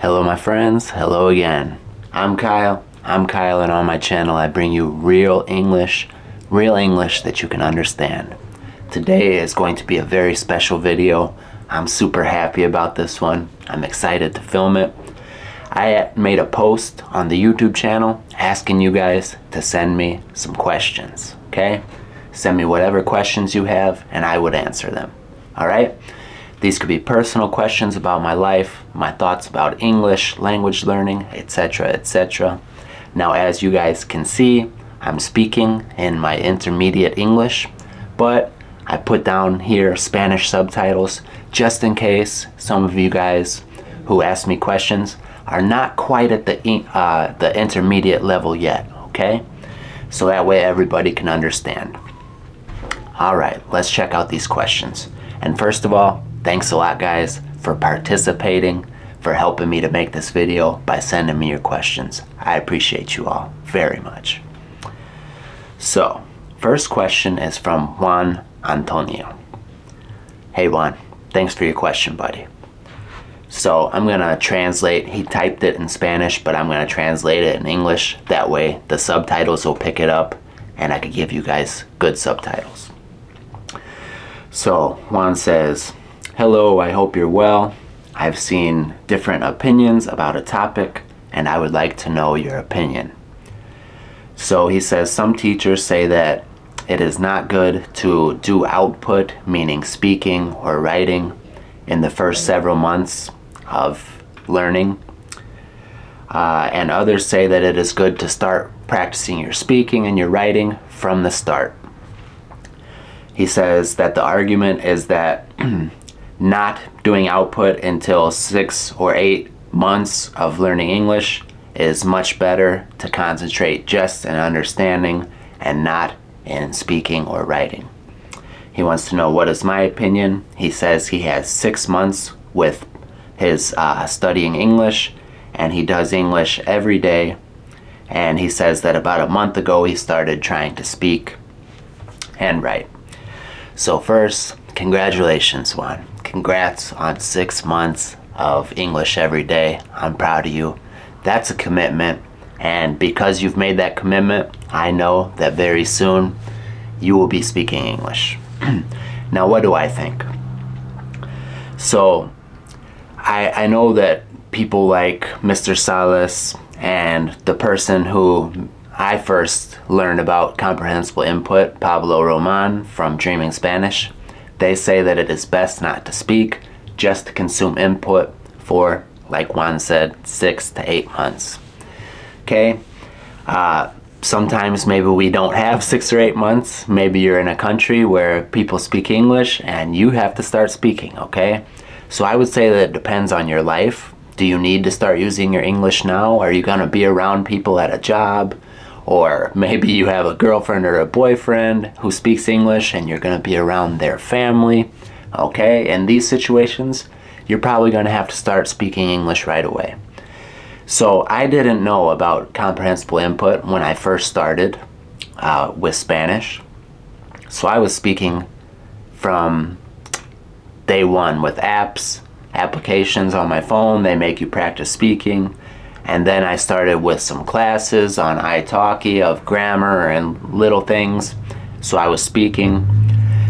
Hello my friends, hello again. I'm Kyle, and on my channel I bring you real English that you can understand. Today is going to be a very special video. I'm super happy about this one. I'm excited to film it. I made a post on the YouTube channel asking you guys to send me some questions, okay? Send me whatever questions you have and I would answer them, all right? These could be personal questions about my life, my thoughts about English, language learning, etc., etc. Now, as you guys can see, I'm speaking in my intermediate English, but I put down here Spanish subtitles just in case some of you guys who ask me questions are not quite at the intermediate level yet, okay? So that way everybody can understand. All right, let's check out these questions. And first of all, thanks a lot, guys, for participating, for helping me to make this video by sending me your questions. I appreciate you all very much. So, first question is from Juan Antonio. Hey Juan, thanks for your question, buddy. So I'm gonna translate, he typed it in Spanish, but I'm gonna translate it in English. That way the subtitles will pick it up and I could give you guys good subtitles. So Juan says, hello, I hope you're well. I've seen different opinions about a topic and I would like to know your opinion. So he says some teachers say that it is not good to do output, meaning speaking or writing, in the first several months of learning. And others say that it is good to start practicing your speaking and your writing from the start. He says that the argument is that not doing output until 6 or 8 months of learning English is much better to concentrate just in understanding and not in speaking or writing. He wants to know what is my opinion. He says he has 6 months with his studying English and he does English every day. And he says that about a month ago he started trying to speak and write. So first, congratulations, Juan. Congrats on 6 months of English every day. I'm proud of you. That's a commitment. And because you've made that commitment, I know that very soon you will be speaking English. Now, what do I think? So, I know that people like Mr. Salas and the person who I first learned about comprehensible input, Pablo Roman from Dreaming Spanish, they say that it is best not to speak, just to consume input for, like Juan said, 6 to 8 months. Okay? Sometimes maybe we don't have 6 or 8 months. Maybe you're in a country where people speak English and you have to start speaking, okay? So I would say that it depends on your life. Do you need to start using your English now? Are you gonna be around people at a job? Or maybe you have a girlfriend or a boyfriend who speaks English and you're gonna be around their family, okay? In these situations, you're probably gonna have to start speaking English right away. So I didn't know about comprehensible input when I first started with Spanish. So I was speaking from day one with applications on my phone. They make you practice speaking. And then I started with some classes on italki of grammar and little things. So I was speaking.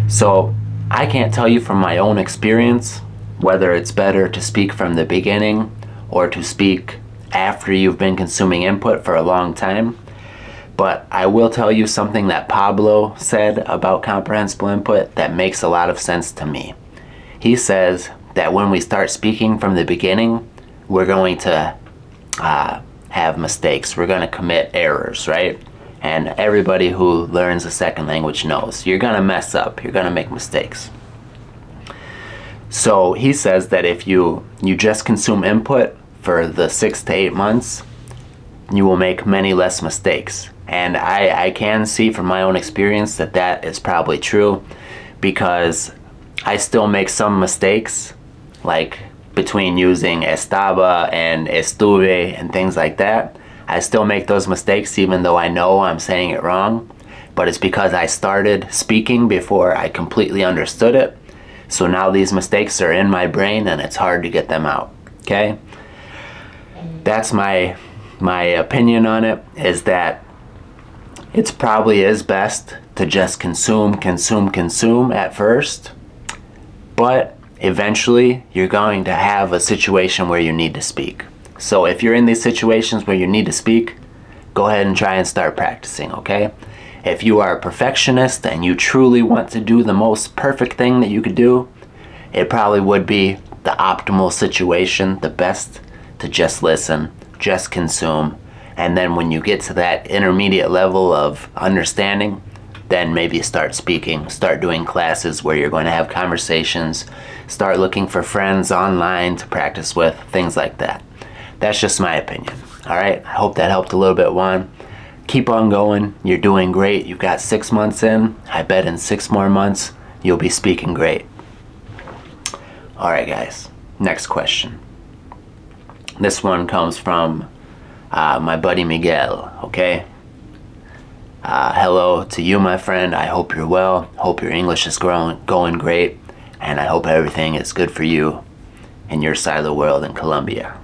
So I can't tell you from my own experience whether it's better to speak from the beginning or to speak after you've been consuming input for a long time. But I will tell you something that Pablo said about comprehensible input that makes a lot of sense to me. He says that when we start speaking from the beginning, we're going to have mistakes. We're going to commit errors, right? And everybody who learns a second language knows you're going to mess up. You're going to make mistakes. So he says that if you just consume input for the 6 to 8 months, you will make many less mistakes. And I can see from my own experience that that is probably true, because I still make some mistakes, like between using estaba and estuve and things like that. I still make those mistakes even though I know I'm saying it wrong, but it's because I started speaking before I completely understood it. So now these mistakes are in my brain and it's hard to get them out, okay? that's my opinion on it, is that it's probably is best to just consume at first, but eventually you're going to have a situation where you need to speak. So if you're in these situations where you need to speak, go ahead and try and start practicing, okay? If you are a perfectionist and you truly want to do the most perfect thing that you could do, it probably would be the optimal situation, the best, to just listen, just consume, and then when you get to that intermediate level of understanding, then maybe start speaking, start doing classes where you're going to have conversations, start looking for friends online to practice with, things like that. That's just my opinion. All right, I hope that helped a little bit, Juan. Keep on going. You're doing great. You've got 6 months in. I bet in 6 more months, you'll be speaking great. All right, guys, next question. This one comes from my buddy Miguel, okay? Hello to you, my friend. I hope you're well. Hope your English is going great. And I hope everything is good for you in your side of the world in Colombia.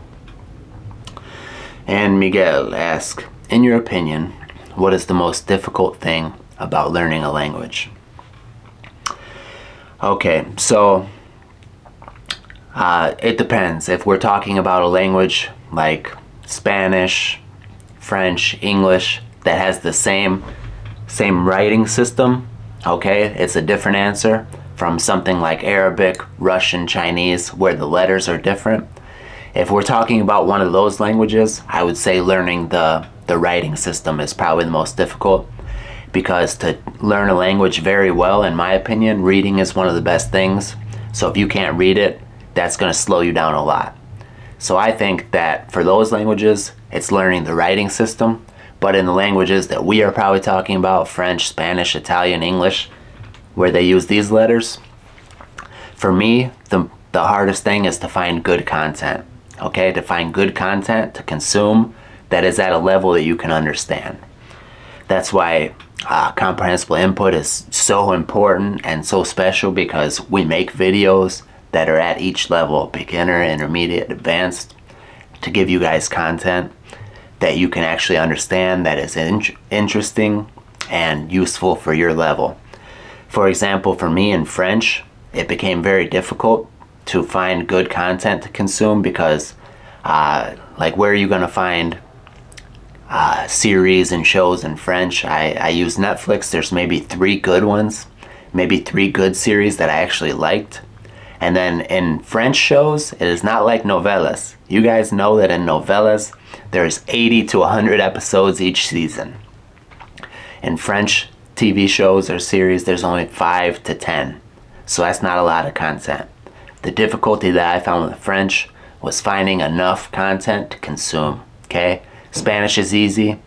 And Miguel asks, in your opinion, what is the most difficult thing about learning a language? Okay, so it depends. If we're talking about a language like Spanish, French, English, that has the same writing system, okay, it's a different answer from something like Arabic, Russian, Chinese, where the letters are different. If we're talking about one of those languages, I would say learning the writing system is probably the most difficult, because to learn a language very well, in my opinion, reading is one of the best things. So if you can't read it, that's going to slow you down a lot. So I think that for those languages, it's learning the writing system. But in the languages that we are probably talking about, French, Spanish, Italian, English, where they use these letters, for me, the hardest thing is to find good content. Okay, to find good content to consume that is at a level that you can understand. That's why comprehensible input is so important and so special, because we make videos that are at each level, beginner, intermediate, advanced, to give you guys content that you can actually understand, that is interesting and useful for your level. For example, for me in French, it became very difficult to find good content to consume, because like, where are you going to find series and shows in French? I use Netflix. There's maybe 3 good ones, maybe 3 good series that I actually liked. And then in French shows, it is not like novellas. You guys know that in novellas, there's 80 to 100 episodes each season. In French TV shows or series, there's only 5 to 10. So that's not a lot of content. The difficulty that I found with French was finding enough content to consume, okay? Spanish is easy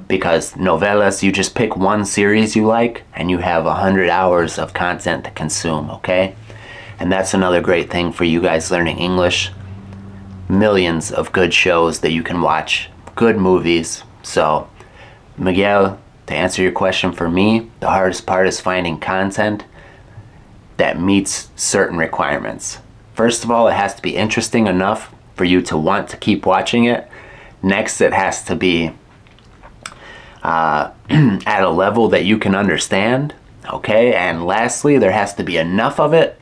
because novellas, you just pick one series you like and you have 100 hours of content to consume, okay? And that's another great thing for you guys learning English. Millions of good shows that you can watch, good movies. So, Miguel, to answer your question, for me, the hardest part is finding content that meets certain requirements. First of all, it has to be interesting enough for you to want to keep watching it. Next, it has to be at a level that you can understand, okay? And lastly, there has to be enough of it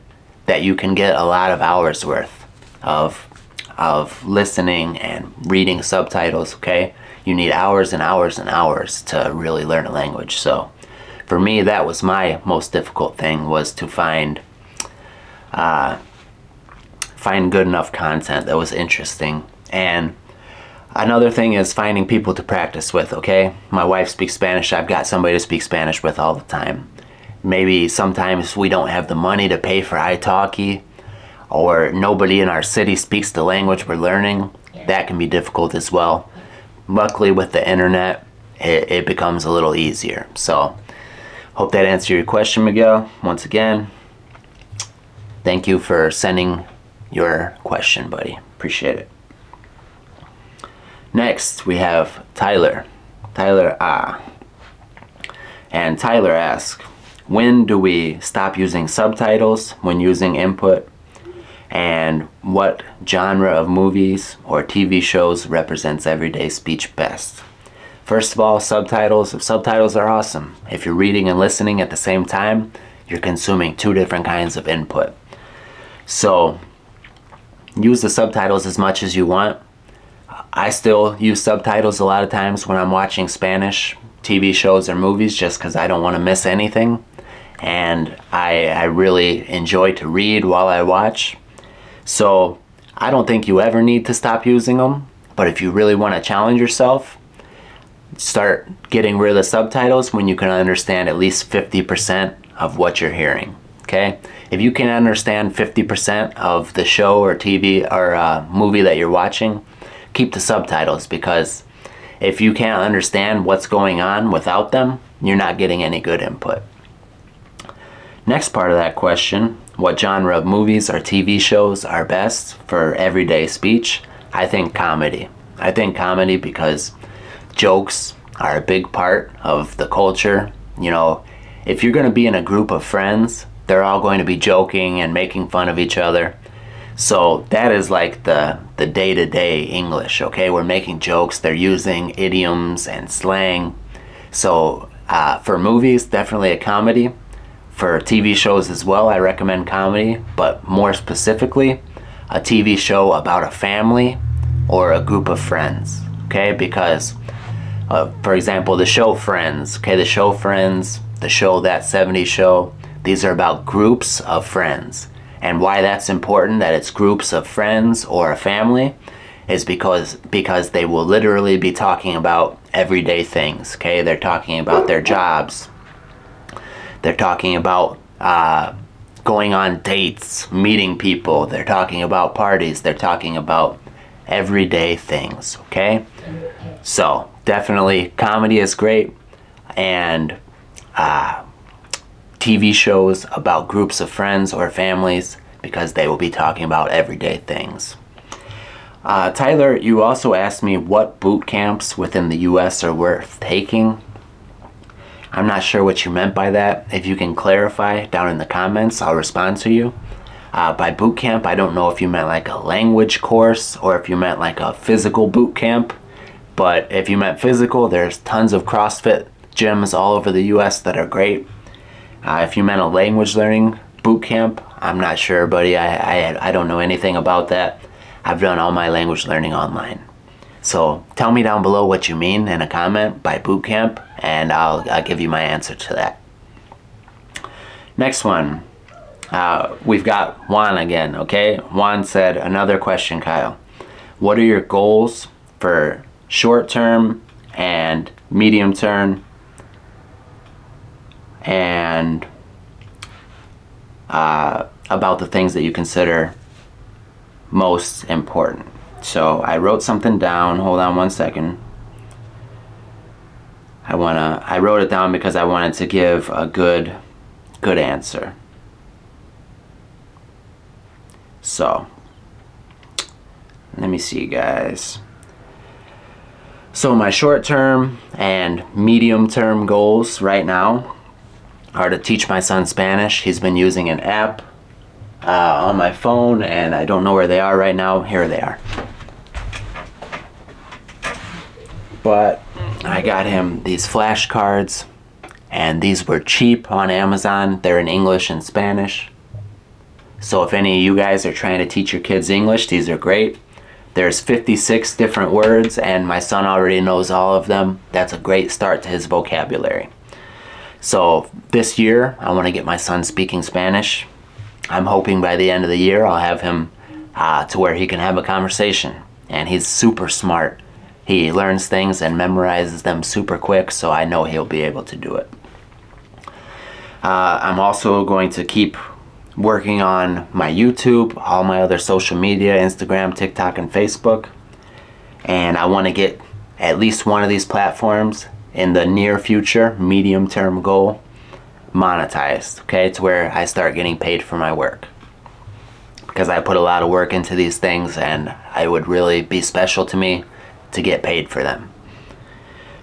that you can get a lot of hours worth of listening and reading subtitles, okay? You need hours and hours and hours to really learn a language. So for me, that was my most difficult thing, was to find good enough content that was interesting. And another thing is finding people to practice with, okay? My wife speaks Spanish. I've got somebody to speak Spanish with all the time. Maybe sometimes we don't have the money to pay for italki, or nobody in our city speaks the language we're learning. That can be difficult as well. Luckily, with the internet, it becomes a little easier. So, hope that answered your question, Miguel. Once again, thank you for sending your question, buddy. Appreciate it. Next, we have Tyler. And Tyler asks, when do we stop using subtitles when using input? And what genre of movies or TV shows represents everyday speech best? First of all, subtitles. Subtitles are awesome. If you're reading and listening at the same time, you're consuming two different kinds of input. So use the subtitles as much as you want. I still use subtitles a lot of times when I'm watching Spanish TV shows or movies, just because I don't want to miss anything. And I really enjoy to read while I watch. So I don't think you ever need to stop using them. But if you really want to challenge yourself, start getting rid of the subtitles when you can understand at least 50% of what you're hearing. Okay? If you can understand 50% of the show or TV or movie that you're watching, keep the subtitles, because if you can't understand what's going on without them, you're not getting any good input. Next part of that question, what genre of movies or TV shows are best for everyday speech? I think comedy. I think comedy because jokes are a big part of the culture. You know, if you're going to be in a group of friends, they're all going to be joking and making fun of each other. So that is like the day-to-day English, okay? We're making jokes, they're using idioms and slang. So for movies, definitely a comedy. For TV shows as well, I recommend comedy, but more specifically, a TV show about a family or a group of friends, okay? Because, for example, the show Friends, okay? The show Friends, the show That 70s Show, these are about groups of friends. And why that's important, that it's groups of friends or a family, is because they will literally be talking about everyday things, okay? They're talking about their jobs. They're talking about going on dates, meeting people. They're talking about parties. They're talking about everyday things, okay? So definitely comedy is great, and TV shows about groups of friends or families, because they will be talking about everyday things. Tyler, you also asked me what boot camps within the U.S. are worth taking. I'm not sure what you meant by that. If you can clarify down in the comments, I'll respond to you. By boot camp, I don't know if you meant like a language course or if you meant like a physical boot camp. But if you meant physical, there's tons of CrossFit gyms all over the U.S. that are great. If you meant a language learning boot camp, I'm not sure, buddy. I don't know anything about that. I've done all my language learning online. So tell me down below what you mean in a comment by boot camp, and I'll give you my answer to that. Next one. We've got Juan again, okay? Juan said, another question, Kyle. What are your goals for short term and medium term and about the things that you consider most important? So I wrote something down. Hold on one second. I wrote it down because I wanted to give a good answer. So let me see, guys. So my short-term and medium-term goals right now are to teach my son Spanish. He's been using an app on my phone, and I don't know where they are right now. Here they are. But I got him these flashcards, and these were cheap on Amazon. They're in English and Spanish. So if any of you guys are trying to teach your kids English, these are great. There's 56 different words, and my son already knows all of them. That's a great start to his vocabulary. So this year, I want to get my son speaking Spanish. I'm hoping by the end of the year, I'll have him to where he can have a conversation. And he's super smart. He learns things and memorizes them super quick, so I know he'll be able to do it. I'm also going to keep working on my YouTube, all my other social media, Instagram, TikTok, and Facebook. And I want to get at least one of these platforms in the near future, medium-term goal, monetized, okay, to where I start getting paid for my work. Because I put a lot of work into these things, and it would really be special to me to get paid for them.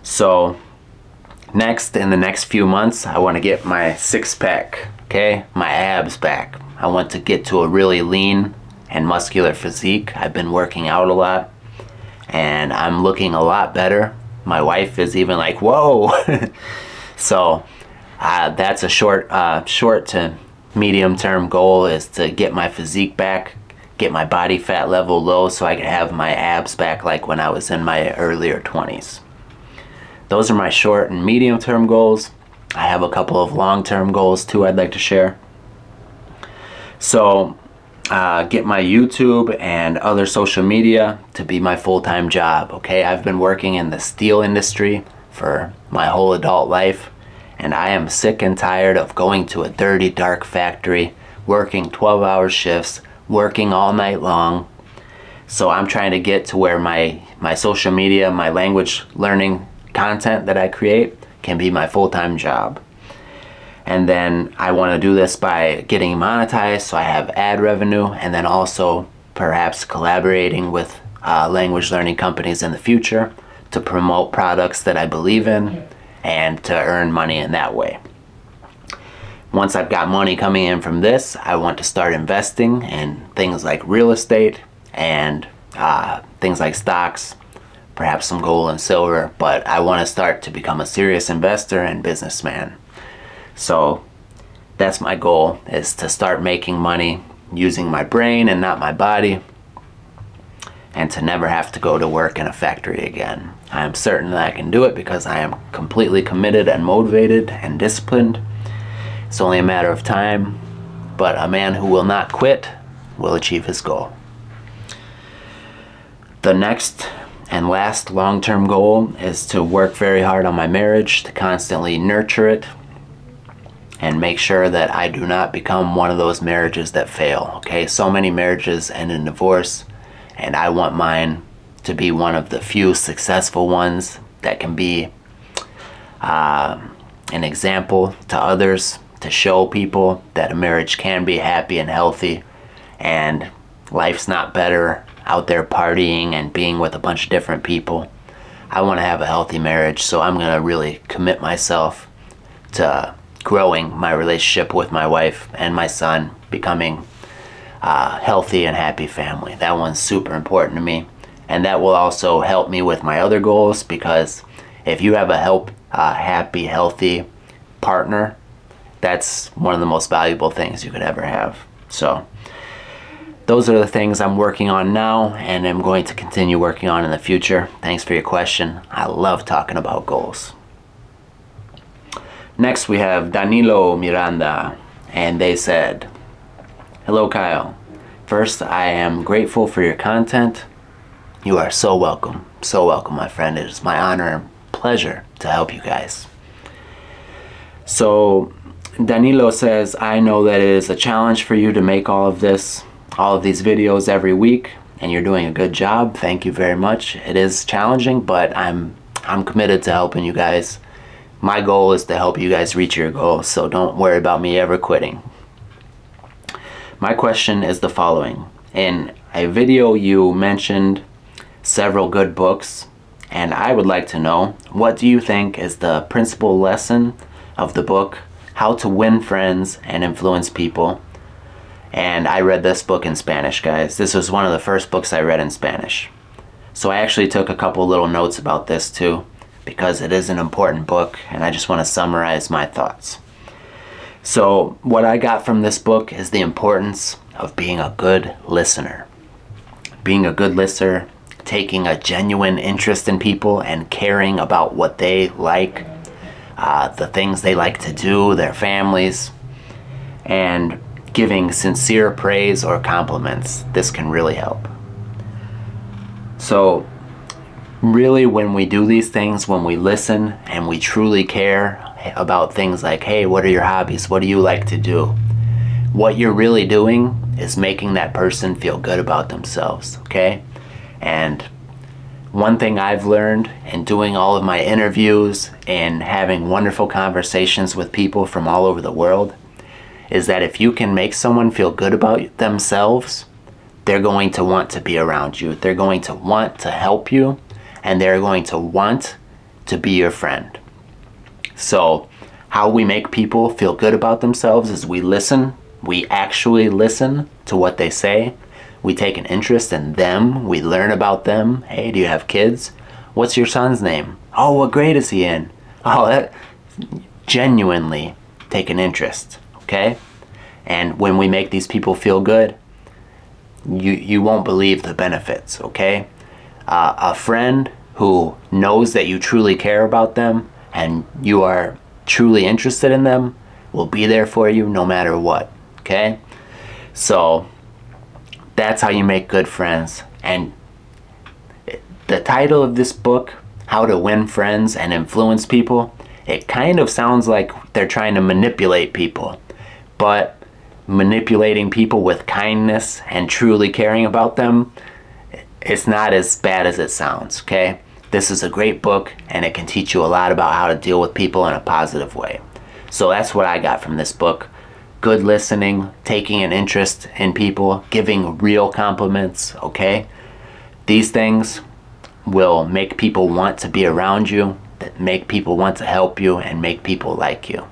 So next, in the next few months, I want to get my six-pack, okay, my abs back. I want to get to a really lean and muscular physique. I've been working out a lot, and I'm looking a lot better. My wife is even like, whoa. So that's a short to medium term goal, is to get my physique back, get my body fat level low so I can have my abs back like when I was in my earlier 20s. Those are my short and medium term goals. I have a couple of long term goals too I'd like to share. So get my YouTube and other social media to be my full-time job. Okay, I've been working in the steel industry for my whole adult life, and I am sick and tired of going to a dirty, dark factory, working 12-hour shifts, working all night long. So I'm trying to get to where my social media, my language learning content that I create can be my full-time job. And then I want to do this by getting monetized so I have ad revenue, and then also perhaps collaborating with language learning companies in the future to promote products that I believe in and to earn money in that way. Once I've got money coming in from this, I want to start investing in things like real estate and things like stocks, perhaps some gold and silver, but I want to start to become a serious investor and businessman. So that's my goal, is to start making money using my brain and not my body, and to never have to go to work in a factory again. I am certain that I can do it because I am completely committed and motivated and disciplined. It's only a matter of time, but a man who will not quit will achieve his goal. The next and last long-term goal is to work very hard on my marriage, to constantly nurture it, and make sure that I do not become one of those marriages that fail. Okay, so many marriages end in divorce, and I want mine to be one of the few successful ones that can be an example to others, to show people that a marriage can be happy and healthy, and life's not better out there partying and being with a bunch of different people. I want to have a healthy marriage, so I'm going to really commit myself to growing my relationship with my wife and my son, becoming a healthy and happy family. That one's super important to me, and that will also help me with my other goals, because if you have a happy, healthy partner, that's one of the most valuable things you could ever have. So those are the things I'm working on now, and I'm going to continue working on in the future. Thanks for your question. I love talking about goals. Next we have Danilo Miranda, and they said, "Hello Kyle. First, I am grateful for your content. You are so welcome, my friend. It is my honor and pleasure to help you guys." So Danilo says, "I know that it is a challenge for you to make all of these videos every week, and you're doing a good job. Thank you very much. It is challenging, but I'm committed to helping you guys. My goal is to help you guys reach your goals, so don't worry about me ever quitting." My question is the following. In a video you mentioned several good books, and I would like to know, what do you think is the principal lesson of the book, How to Win Friends and Influence People? And I read this book in Spanish, guys. This was one of the first books I read in Spanish. So I actually took a couple little notes about this too, because it is an important book, and I just want to summarize my thoughts. So what I got from this book is the importance of being a good listener. Being a good listener, taking a genuine interest in people and caring about what they like, the things they like to do, their families, and giving sincere praise or compliments. This can really help. So really, when we do these things, when we listen and we truly care about things like, hey, what are your hobbies? What do you like to do? What you're really doing is making that person feel good about themselves, okay? And one thing I've learned in doing all of my interviews and having wonderful conversations with people from all over the world is that if you can make someone feel good about themselves, they're going to want to be around you. They're going to want to help you, and they're going to want to be your friend. So how we make people feel good about themselves is we listen. We actually listen to what they say. We take an interest in them. We learn about them. Hey, do you have kids? What's your son's name? Oh, what grade is he in? Oh, that genuinely take an interest, okay? And when we make these people feel good, you won't believe the benefits, okay? A friend who knows that you truly care about them and you are truly interested in them will be there for you no matter what, okay? So that's how you make good friends. And the title of this book, How to Win Friends and Influence People, it kind of sounds like they're trying to manipulate people, but manipulating people with kindness and truly caring about them, it's not as bad as it sounds, okay? This is a great book, and it can teach you a lot about how to deal with people in a positive way. So that's what I got from this book. Good listening, taking an interest in people, giving real compliments, okay? These things will make people want to be around you, that make people want to help you, and make people like you.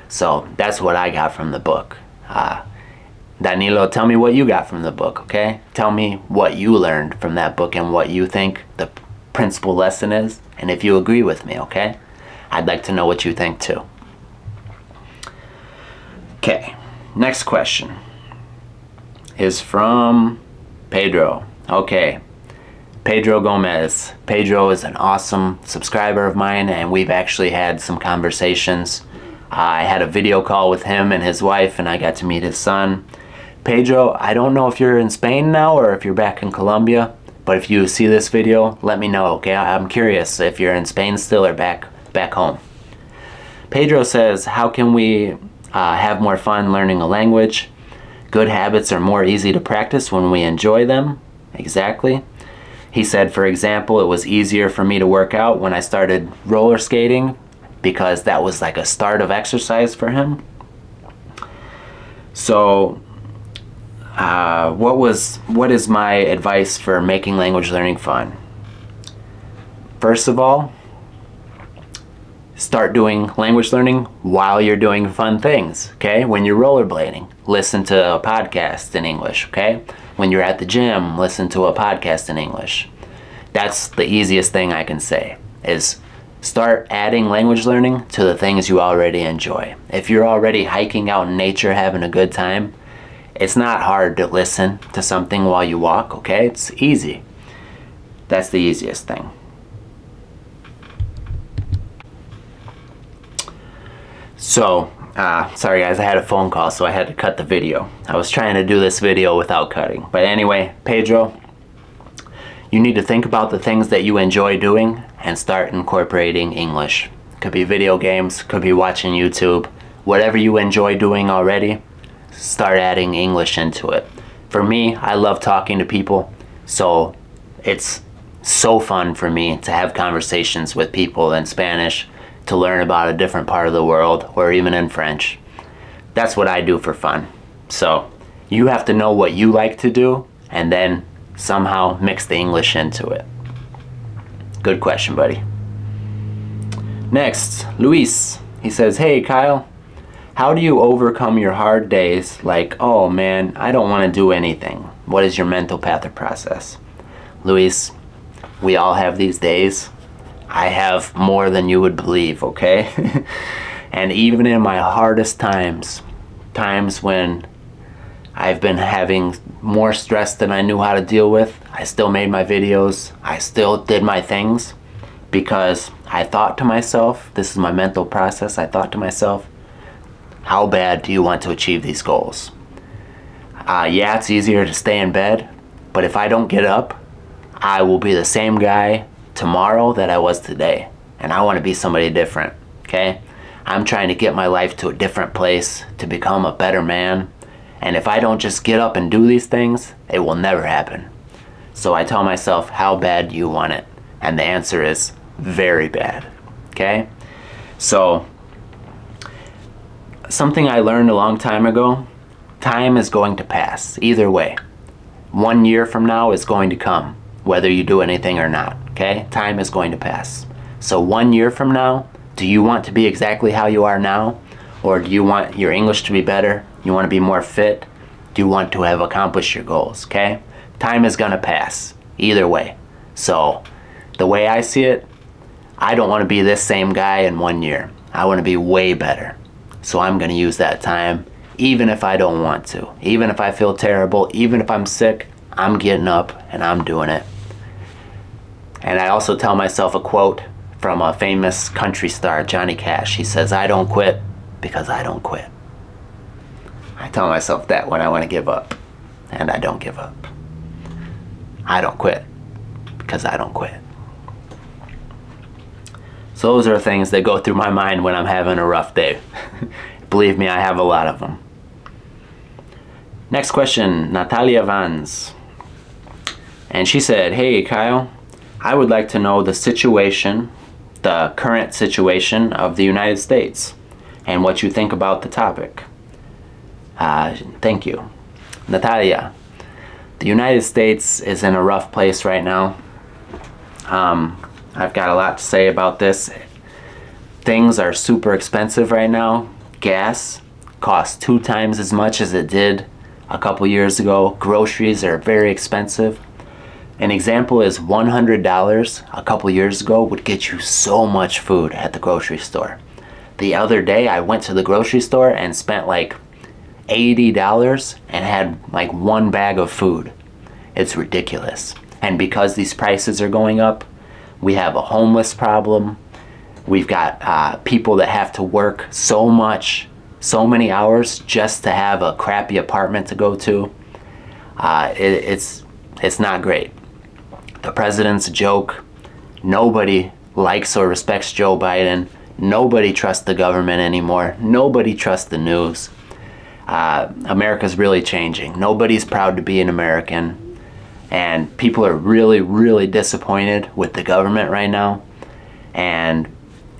So that's what I got from the book. Danilo, tell me what you got from the book, okay? Tell me what you learned from that book and what you think the principal lesson is, and if you agree with me, okay? I'd like to know what you think too. Okay, next question is from Pedro. Okay, Pedro Gomez. Pedro is an awesome subscriber of mine, and we've actually had some conversations. I had a video call with him and his wife, and I got to meet his son. Pedro, I don't know if you're in Spain now or if you're back in Colombia, but if you see this video, let me know, okay? I'm curious if you're in Spain still or back home. Pedro says, how can we have more fun learning a language? Good habits are more easy to practice when we enjoy them. Exactly. He said, for example, it was easier for me to work out when I started roller skating because that was like a start of exercise for him. So what is my advice for making language learning fun? First of all, start doing language learning while you're doing fun things, okay? When you're rollerblading, listen to a podcast in English, okay? When you're at the gym, listen to a podcast in English. That's the easiest thing I can say, is start adding language learning to the things you already enjoy. If you're already hiking out in nature, having a good time, it's not hard to listen to something while you walk, okay? It's easy. That's the easiest thing. So, sorry guys, I had a phone call, so I had to cut the video. I was trying to do this video without cutting. But anyway, Pedro, you need to think about the things that you enjoy doing and start incorporating English. Could be video games, could be watching YouTube. Whatever you enjoy doing already, start adding English into it. For me, I love talking to people, so it's so fun for me to have conversations with people in Spanish, to learn about a different part of the world, or even in French. That's what I do for fun. So you have to know what you like to do and then somehow mix the English into it. Good question, buddy. Next, Luis. He says, hey Kyle, how do you overcome your hard days like, oh man, I don't want to do anything? What is your mental path or process? Luis, we all have these days. I have more than you would believe, okay? And even in my hardest times when I've been having more stress than I knew how to deal with, I still made my videos, I still did my things, because I thought to myself, this is my mental process, I thought to myself, how bad do you want to achieve these goals? Yeah, it's easier to stay in bed, but if I don't get up, I will be the same guy tomorrow that I was today, and I want to be somebody different, okay? I'm trying to get my life to a different place, to become a better man, and if I don't just get up and do these things, it will never happen. So I tell myself, how bad do you want it? And the answer is very bad, okay? So something I learned a long time ago, time is going to pass either way. 1 year from now is going to come, whether you do anything or not, okay? Time is going to pass. So 1 year from now, do you want to be exactly how you are now? Or do you want your English to be better? You want to be more fit? Do you want to have accomplished your goals, okay? Time is gonna pass, either way. So, the way I see it, I don't want to be this same guy in 1 year. I want to be way better. So I'm gonna use that time, even if I don't want to. Even if I feel terrible, even if I'm sick, I'm getting up and I'm doing it. And I also tell myself a quote from a famous country star, Johnny Cash. He says, I don't quit because I don't quit. I tell myself that when I want to give up, and I don't give up. I don't quit because I don't quit. So those are things that go through my mind when I'm having a rough day. Believe me, I have a lot of them. Next question, Natalia Vans. And she said, hey Kyle, I would like to know the situation, the current situation of the United States, and what you think about the topic. Thank you. Natalia, the United States is in a rough place right now. I've got a lot to say about this. Things are super expensive right now. Gas costs 2 times as much as it did a couple years ago. Groceries are very expensive. An example is $100 a couple years ago would get you so much food at the grocery store. The other day I went to the grocery store and spent like $80 and had like 1 bag of food. It's ridiculous. And because these prices are going up, we have a homeless problem. We've got people that have to work so much, so many hours just to have a crappy apartment to go to. It's not great. The president's a joke. Nobody likes or respects Joe Biden. Nobody trusts the government anymore. Nobody trusts the news. America's really changing. Nobody's proud to be an American. And people are really, really disappointed with the government right now. And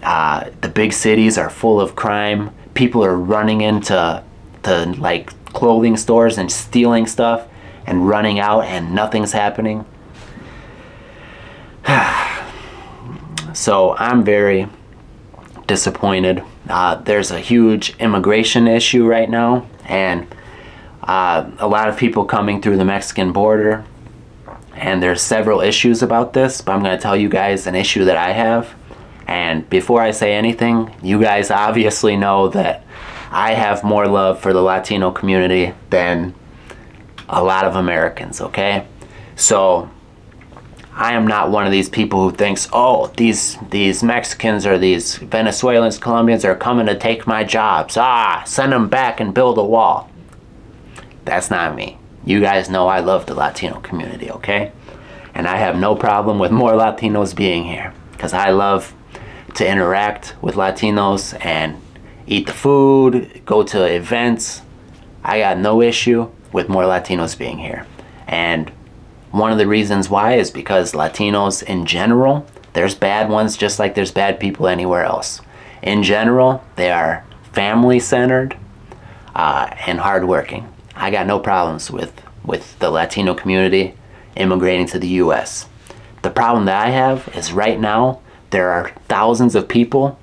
the big cities are full of crime. People are running into like clothing stores and stealing stuff and running out and nothing's happening. So I'm very disappointed. There's a huge immigration issue right now, and a lot of people coming through the Mexican border, and there's several issues about this, but I'm going to tell you guys an issue that I have. And before I say anything, you guys obviously know that I have more love for the Latino community than a lot of Americans, okay? So I am not one of these people who thinks, oh, these Mexicans or these Venezuelans, Colombians are coming to take my jobs. Send them back and build a wall. That's not me. You guys know I love the Latino community, okay? And I have no problem with more Latinos being here because I love to interact with Latinos and eat the food, go to events. I got no issue with more Latinos being here. And one of the reasons why is because Latinos in general, there's bad ones just like there's bad people anywhere else. In general, they are family-centered and hardworking. I got no problems with the Latino community immigrating to the U.S. The problem that I have is right now there are thousands of people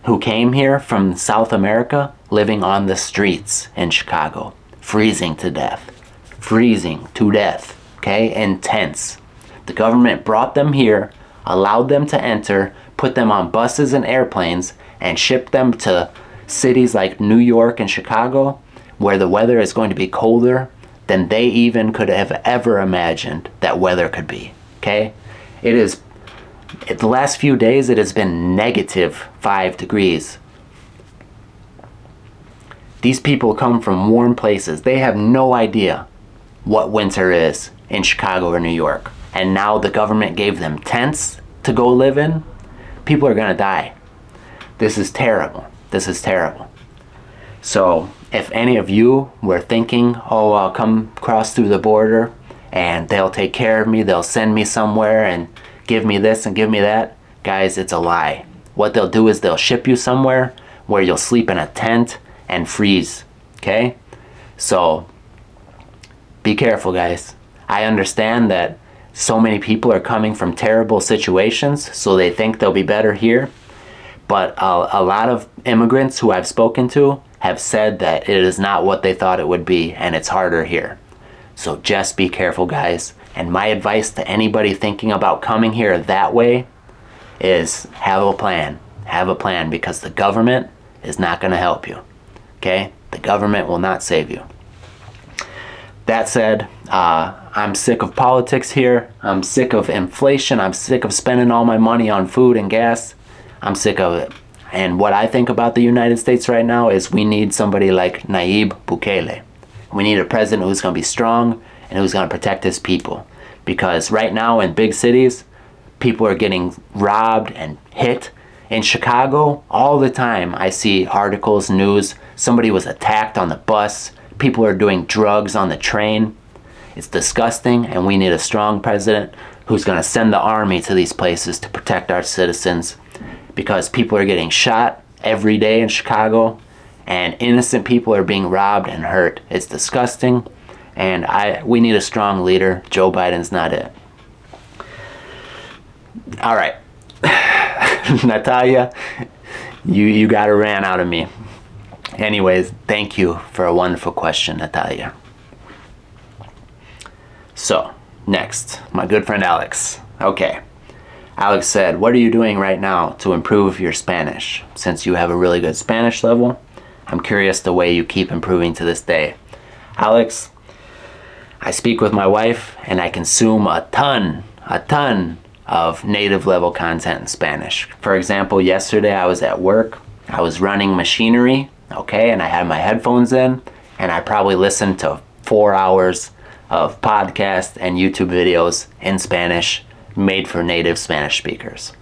who came here from South America living on the streets in Chicago, freezing to death, okay, in tents. The government brought them here, allowed them to enter, put them on buses and airplanes, and shipped them to cities like New York and Chicago, where the weather is going to be colder than they even could have ever imagined that weather could be, okay? The last few days, it has been -5 degrees. These people come from warm places. They have no idea what winter is in Chicago or New York. And now the government gave them tents to go live in. People are gonna die. This is terrible. This is terrible. So if any of you were thinking, oh, I'll come cross through the border and they'll take care of me, they'll send me somewhere and give me this and give me that, guys, it's a lie. What they'll do is they'll ship you somewhere where you'll sleep in a tent and freeze, okay? So be careful, guys. I understand that so many people are coming from terrible situations, so they think they'll be better here. But a lot of immigrants who I've spoken to have said that it is not what they thought it would be, and it's harder here. So just be careful, guys. And my advice to anybody thinking about coming here that way is have a plan. Have a plan, because the government is not going to help you. Okay? The government will not save you. That said, I'm sick of politics here. I'm sick of inflation. I'm sick of spending all my money on food and gas. I'm sick of it. And what I think about the United States right now is we need somebody like Nayib Bukele. We need a president who's going to be strong and who's going to protect his people. Because right now in big cities, people are getting robbed and hit. In Chicago, all the time I see articles, news, somebody was attacked on the bus. People are doing drugs on the train. It's disgusting, and we need a strong president who's going to send the army to these places to protect our citizens, because people are getting shot every day in Chicago, and innocent people are being robbed and hurt. It's disgusting, and we need a strong leader. Joe Biden's not it. All right. Natalia, you got a rant out of me. Anyways, thank you for a wonderful question, Natalia. So, next, my good friend Alex. Okay. Alex said, what are you doing right now to improve your Spanish? Since you have a really good Spanish level, I'm curious the way you keep improving to this day. Alex, I speak with my wife and I consume a ton of native level content in Spanish. For example, yesterday I was at work, I was running machinery, okay, and I had my headphones in, and I probably listened to 4 hours of podcasts and YouTube videos in Spanish made for native Spanish speakers.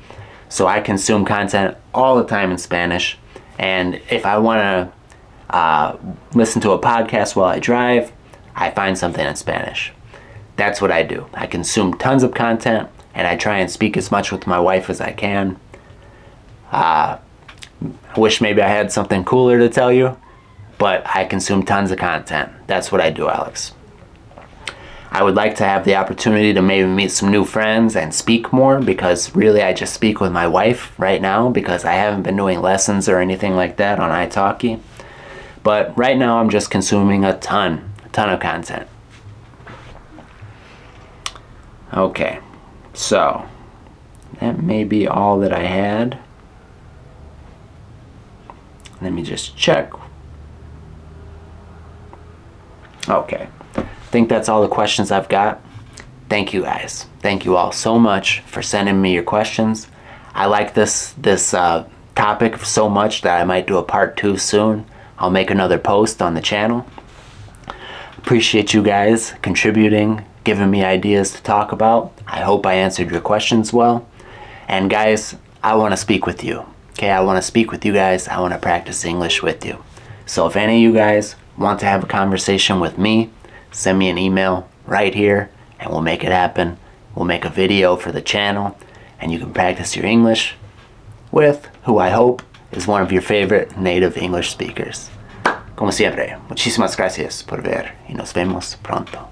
So I consume content all the time in Spanish, and if I want to listen to a podcast while I drive, I find something in Spanish. That's what I do. I consume tons of content, and I try and speak as much with my wife as I can. I wish maybe I had something cooler to tell you, but I consume tons of content. That's what I do, Alex. I would like to have the opportunity to maybe meet some new friends and speak more, because really I just speak with my wife right now because I haven't been doing lessons or anything like that on italki. But right now I'm just consuming a ton of content. Okay, so that may be all that I had. Let me just check. Okay, I think that's all the questions I've got. Thank you guys. Thank you all so much for sending me your questions. I like this topic so much that I might do a part 2 soon. I'll make another post on the channel. Appreciate you guys contributing, giving me ideas to talk about. I hope I answered your questions well. And guys, I want to speak with you. Okay, I want to speak with you guys. I want to practice English with you. So if any of you guys want to have a conversation with me, send me an email right here and we'll make it happen. We'll make a video for the channel and you can practice your English with who I hope is one of your favorite native English speakers. Como siempre, muchísimas gracias por ver y nos vemos pronto.